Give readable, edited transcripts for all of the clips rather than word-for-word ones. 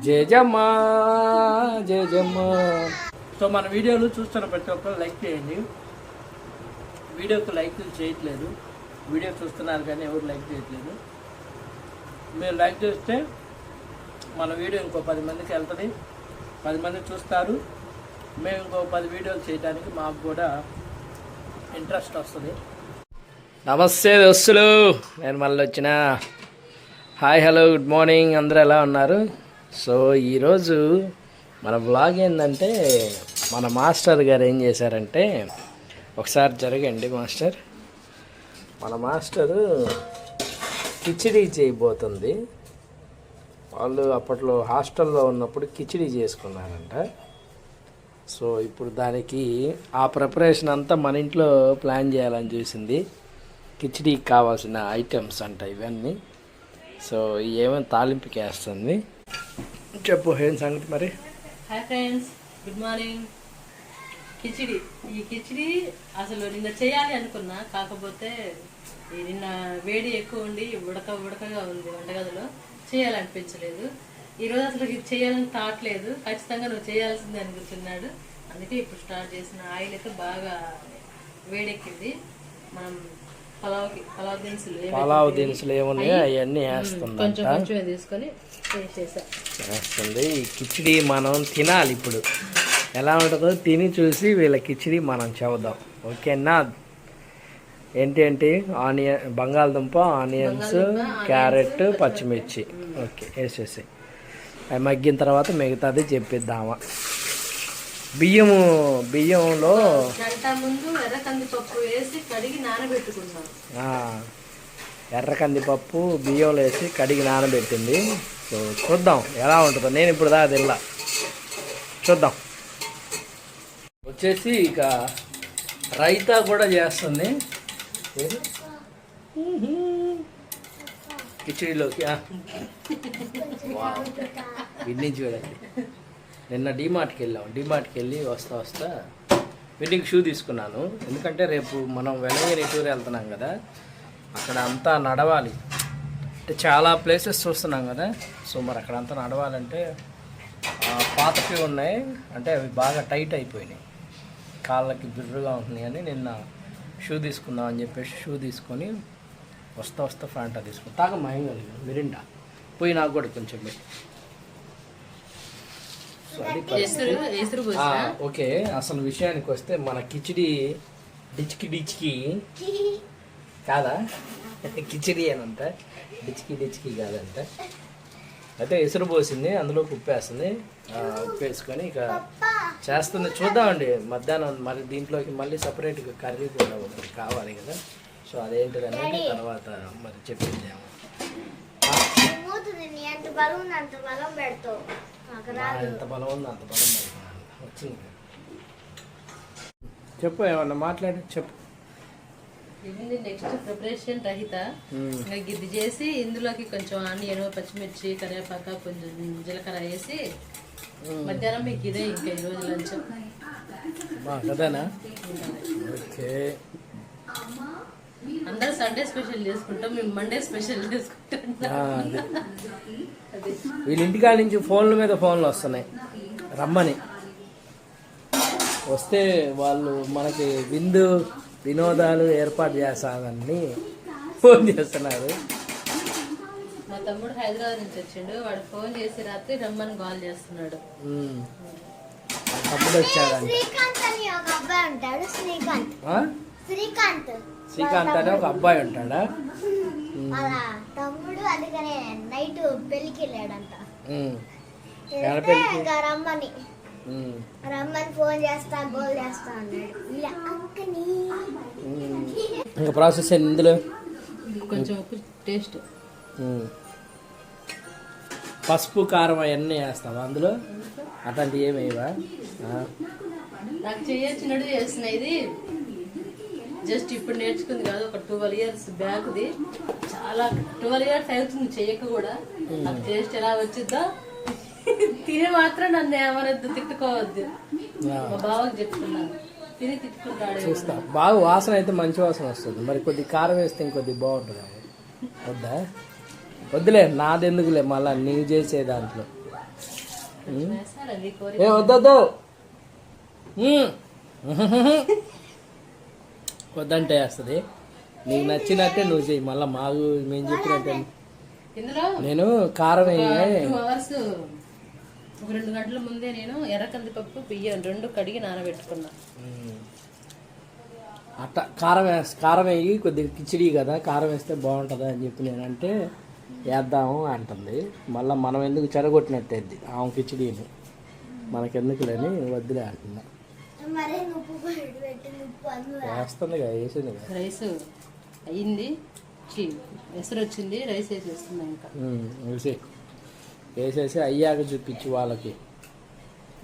Jejamma Jejamma. So మన వీడియోలు చూస్తున్న ప్రతి ఒక్కరు లైక్ చేయండి. వీడియోకి లైక్ చేయట్లేదు, వీడియో చూస్తున్నారు కానీ ఎవరు లైక్ చేయట్లేదు. మీరు లైక్ చేస్తే మన వీడియో ఇంకో 10 మందికి వెళ్తుంది, 10 మంది చూస్తారు. మేము ఇంకో 10 వీడియోలు చేయడానికి మాకు కూడా ఇంట్రెస్ట్ వస్తుంది. నమస్తే దోస్తులు, నేను మళ్ళీ వచ్చిన. హాయ్ హలో గుడ్ మార్నింగ్, అందరూ ఎలా ఉన్నారు? సో ఈరోజు మన బ్లాగ్ ఏంటంటే, మన మాస్టర్ గారు ఏం చేశారంటే, ఒకసారి జరగండి మాస్టర్. మన మాస్టరు కిచిడీ చేయబోతుంది. వాళ్ళు అప్పట్లో హాస్టల్లో ఉన్నప్పుడు కిచిడీ చేసుకున్నారంట. సో ఇప్పుడు దానికి ఆ ప్రిపరేషన్ అంతా మన ఇంట్లో ప్లాన్ చేయాలని చూసింది. కిచిడీకి కావాల్సిన ఐటమ్స్ అంట ఇవన్నీ. సో ఏమైనా తాలింపుకి వేస్తుంది. చెప్పు ఏం సంగతి మరి? Hi friends, good morning. Khichdi, ఈ కిచిడి అసలు నిన్న చేయాలి అనుకున్నా, కాకపోతే నిన్న వేడి ఎక్కువ ఉండి ఉడకగా ఉంది వంటగదిలో, చేయాలనిపించలేదు. ఈరోజు అసలు ఇది చేయాలని తాట్లేదు, ఖచ్చితంగా నువ్వు చేయాల్సిందే అనుకుంటున్నాడు. అందుకే ఇప్పుడు స్టార్ట్ చేసిన. ఆయిల్ అయితే బాగా వేడెక్కింది. మనం పలావ్ దినుసులు ఏమున్నాయో అవన్నీ వేస్తుంది. కొంచెం కొంచెం తీసుకొని వేస్తుంది. ఈ కిచిడి మనం తినాలి. ఇప్పుడు ఎలా ఉంటుందో తిని చూసి వీళ్ళ కిచిడి మనం చూద్దాం. ఓకేనా? ఏంటి బంగాళదుంప, ఆనియన్స్, క్యారెట్, పచ్చిమిర్చి. ఓకే, వేసేసి అవి మగ్గిన తర్వాత మిగతాది చెప్పిద్దామా. బియ్యంలో గంట ముందు ఎర్ర కందిపప్పు వేసి కడిగి నానబెట్టుకున్నాం. ఎర్ర కందిపప్పు బియ్యంలో వేసి కడిగి నానబెట్టింది. సో చూద్దాం ఎలా ఉంటుందో. నేను ఇప్పుడు దాకా తిల్లా, చూద్దాం. వచ్చేసి ఇక రైతా కూడా చేస్తుంది కిచిడీలోకి. ఇన్ని చూడండి. నిన్న డీమార్ట్కి వెళ్ళి వస్తా వెడ్డింగ్ షూ తీసుకున్నాను. ఎందుకంటే రేపు మనం వెలగని టూర్ వెళ్తున్నాం కదా, అక్కడ అంతా నడవాలి. అంటే చాలా ప్లేసెస్ చూస్తున్నాం కదా. సో మరి అక్కడ అంతా నడవాలంటే పాతవి ఉన్నాయి, అంటే అవి బాగా టైట్ అయిపోయినాయి, కాళ్ళకి బిర్రుగా ఉంటున్నాయి అని నిన్న షూ తీసుకుందాం అని చెప్పేసి షూ తీసుకొని వస్తా ఫ్యాంటా తీసుకుని తాగమ్మా. ఏం కలిగి మిరిండా పోయి నాకు కూడా కొంచెం పెట్టి. ఓకే, అసలు విషయానికి వస్తే మన కిచిడి డిచ్కి కాదా, కిచిడి అనంట, డిచ్కి కాదంట. అయితే ఎసురు పోసింది, అందులో ఉప్పేస్తుంది. ఉప్పేసుకొని ఇక చేస్తుంది. చూద్దామండి మధ్యాహ్నం మరి దీంట్లోకి మళ్ళీ సపరేట్గా కర్రీ కూడా ఒకటి కావాలి కదా. సో అదేంటిది అనేది తర్వాత మరి చెప్పేద్దాము. ఎంత బలం ఉంది అంత బలం పెడతాను. వచ్చింది. చెప్పు, ఏమన్నా మాట్లాడి చెప్పు. ఇది నెక్స్ట్ ప్రిపరేషన్ రహిత. ఇది చేసి ఇందులోకి కొంచెం ఆనియన్, పచ్చిమిర్చి, కరివేపాక, కొంచెం జీలకర్ర వేసి మధ్యాహ్నం మీకు ఇదే ఇంకా ఈరోజు లంచ్ కదేనా. ఓకే, అందరూ సండే స్పెషల్ చేసుకుంటాం, మేము మండే స్పెషల్ చేసుకుంటాం. వీళ్ళ ఇంటికాడ నుంచి ఫోన్ల మీద ఫోన్లు వస్తున్నాయి రమ్మని. వస్తే వాళ్ళు మనకి వినోదాలు ఏర్పాటు చేస్తానని ఫోన్ చేస్తున్నారు. మా తమ్ముడు హైదరాబాద్ నుంచి వచ్చిండు, వాడు ఫోన్ చేసి రాత్రి రమ్మని కాల్ చేస్తున్నాడు. తమ్ముడు వచ్చాడంట. శ్రీకాంత్ అనే ఒక అబ్బాయి ఉంటాడా తమ్ముడు. అందుకనే నైట్ పెళ్లికి వెళ్ళాడంట. రమ్మని ఫోన్ చేస్తా గోల్ చేస్తా అన్నాడు. ఇంకా ప్రాసెస్ ఇందులో కొంచెం టేస్ట్, పసుపు, కారం అవన్నీ వేస్తావా అందులో? అట్లాంటివి ఏమేవా? నాకు చేయొచ్చినట్టు చేస్తున్నా. ఇది జస్ట్ ఇప్పుడు నేర్చుకుంది కాదు, ఒక 12 years బ్యాక్ది. చాలా 12 years అవుతుంది చెయ్యక కూడా. నాకు టేస్ట్ ఎలా వచ్చిద్దో తిని మాత్రం నన్ను ఏమనొద్దు, తిట్టుకోవద్దు. మా బావకి చెప్తున్నాను, తిని తిట్టుకుంటాడు. చూస్తా. బాగా వాసన అయితే మంచి వాసన వస్తుంది. మరి కొద్ది కారం వేస్తే ఇంకొద్ది బాగుంటుంది. వద్దా? వద్దులే నాదెందుకులే మళ్ళా నీవు చేసే దాంట్లో. వేస్తాను అది కోరి. ఏ వద్దొద్దు వద్దంటే వేస్తుంది. నీకు నచ్చినట్టే నువ్వు చెయ్యి. మళ్ళీ మాకు మేము చెప్పినట్టే. ఇందులో నేను కారం 2 hours ఒక 2 గంటల ముందే నేను ఎర్ర కందిపప్పు బియ్యం 2 కడిగి నానబెట్టుకున్నా. అట్లా కారం వేయి కొద్దిగా కిచిడి కదా, కారం వేస్తే బాగుంటుందా అని చెప్పి నేనంటే వేద్దాము అంటుంది. మళ్ళీ మనం ఎందుకు చెరగొట్టినట్టు అయింది ఆమె కిచిడీని, మనకెందుకు లేని వద్దులే అంటున్నా. వేస్తుంది కదా, వేసింది కదా. రైస్ అయ్యింది, ఎసరు వచ్చింది, రైస్ వేసేస్తున్నా. ఇంకా వేసేసి అయ్యాక చూపించు వాళ్ళకి.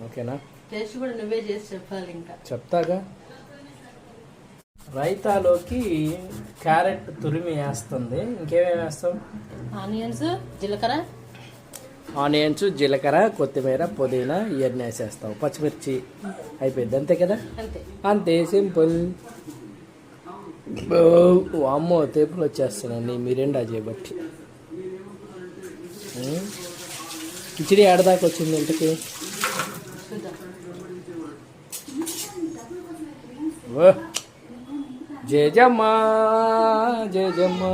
ఓకేనా? టేస్ట్ కూడా నువ్వే చేసి చెప్పాలి. ఇంకా చెప్తాగా. రైతాలోకి క్యారెట్ తురిమి వేస్తుంది. ఇంకేమేమి వేస్తాం? ఆనియన్స్, జీలకర్ర, కొత్తిమీర, పుదీనా ఇవన్నీ వేసేస్తాం. పచ్చిమిర్చి అయిపోయింది. అంతే కదా? అంతే, సింపుల్. అమ్మో తేపులు వచ్చేస్తున్నాయి మీరేండా చేయబట్టి. కిచిడి ఏడదాకా వచ్చింది ఇంటికి. జయజమ్మా జయజమ్మా.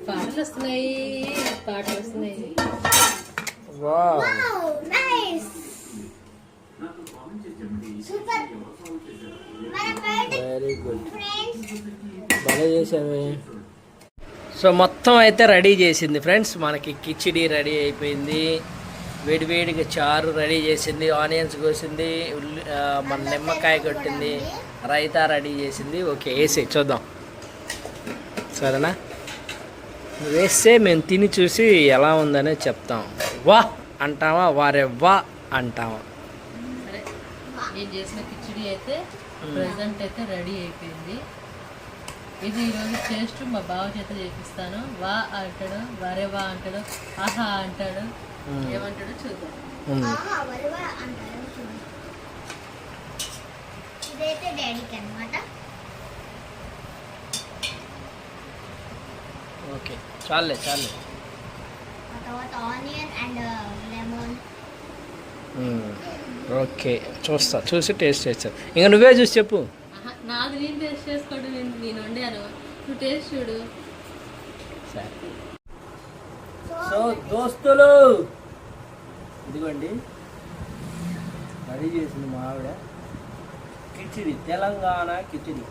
పాటలు వస్తున్నాయి. వెరీ గుడ్, బాగా చేసావే. సో మొత్తం అయితే రెడీ చేసింది ఫ్రెండ్స్. మనకి కిచిడి రెడీ అయిపోయింది. వేడివేడిగా చారు రెడీ చేసింది, ఆనియన్స్ కోసింది, మన నిమ్మకాయ కొట్టింది, రైతా రెడీ చేసింది. ఓకే, వేసి చూద్దాం సరేనా? వేస్తే మేము తిని చూసి ఎలా ఉందనే చెప్తాం. వా అంటావా, వారే వా అంటావా? సరే, నేను చేసిన కిచిడి అయితే ప్రెసెంట్ అయితే రెడీ అయిపోయింది. ఇది ఈరోజు టేస్ట్ మా బావ చేత చేపిస్తాను. వా అంటాడు, వారే వా అంటాడు, ఆహా అంటాడు, ఏమంటాడో చూద్దాం. ఇదైతే డాడీకి అన్నమాట. ఓకే, చాలే. తర్వాత ఆనియన్ అండ్ లెమన్. ఓకే, చూసి టేస్ట్ చేస్తా. ఇంకా నువ్వే చూసి చెప్పు. నాది నేను టేస్ట్ చేసుకోవడం, నేను వండాను, నువ్వు టేస్ట్ చూడు. సరే. సో దోస్తులు, ఇదిగోండి రెడీ చేసింది మా ఆవిడ కిచిడి, తెలంగాణ కిచిడి.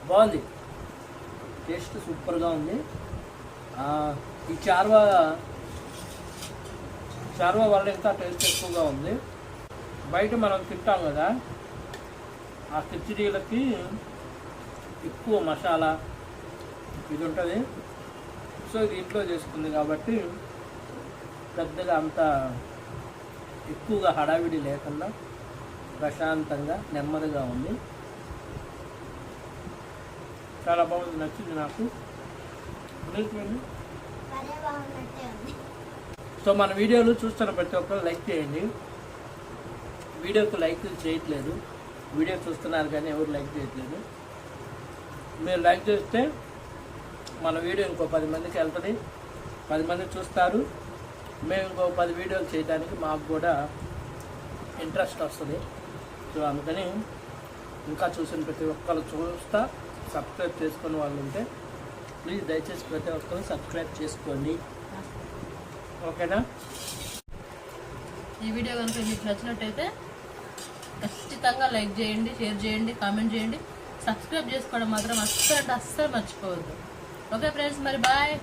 బాగుంది, టేస్ట్ సూపర్గా ఉంది. ఈ చార్వా వల్ల ఇంకా టేస్ట్ ఎక్కువగా ఉంది. బయట మనం తింటాం కదా, ఆ కిచిడీలకి ఎక్కువ మసాలా ఇది ఉంటుంది. సో ఇది ఇంట్లో చేసుకుంది కాబట్టి పెద్దగా అంత ఎక్కువగా హడావిడి లేకుండా ప్రశాంతంగా నెమ్మదిగా ఉంది. చాలా బాగుంది, నచ్చింది నాకు. సో మన వీడియోలు చూస్తున్న ప్రతి ఒక్కరు లైక్ చేయండి. వీడియోకి లైక్లు చేయట్లేదు, వీడియో చూస్తున్నారు కానీ ఎవరు లైక్ చేయట్లేదు. మీరు లైక్ చేస్తే మన వీడియో ఇంకో 10 మందికి వెళ్తుంది, 10 మంది చూస్తారు. మేము ఇంకో 10 వీడియోలు చేయడానికి మాకు కూడా ఇంట్రెస్ట్ వస్తుంది. సో అందుకని ఇంకా చూసిన ప్రతి ఒక్కరు చూస్తా సబ్స్క్రైబ్ చేసుకునే వాళ్ళు ఉంటే ప్లీజ్ దయచేసి ప్రతి ఒక్కరు సబ్స్క్రైబ్ చేసుకోండి. ఓకేనా? ఈ వీడియో కనుక మీకు నచ్చినట్టయితే ఖచ్చితంగా లైక్ చేయండి, షేర్ చేయండి, కామెంట్ చేయండి. సబ్స్క్రైబ్ చేసుకోవడం మాత్రం అస్సలు మర్చిపోవద్దు. ఓకే ఫ్రెండ్స్, మరి బాయ్.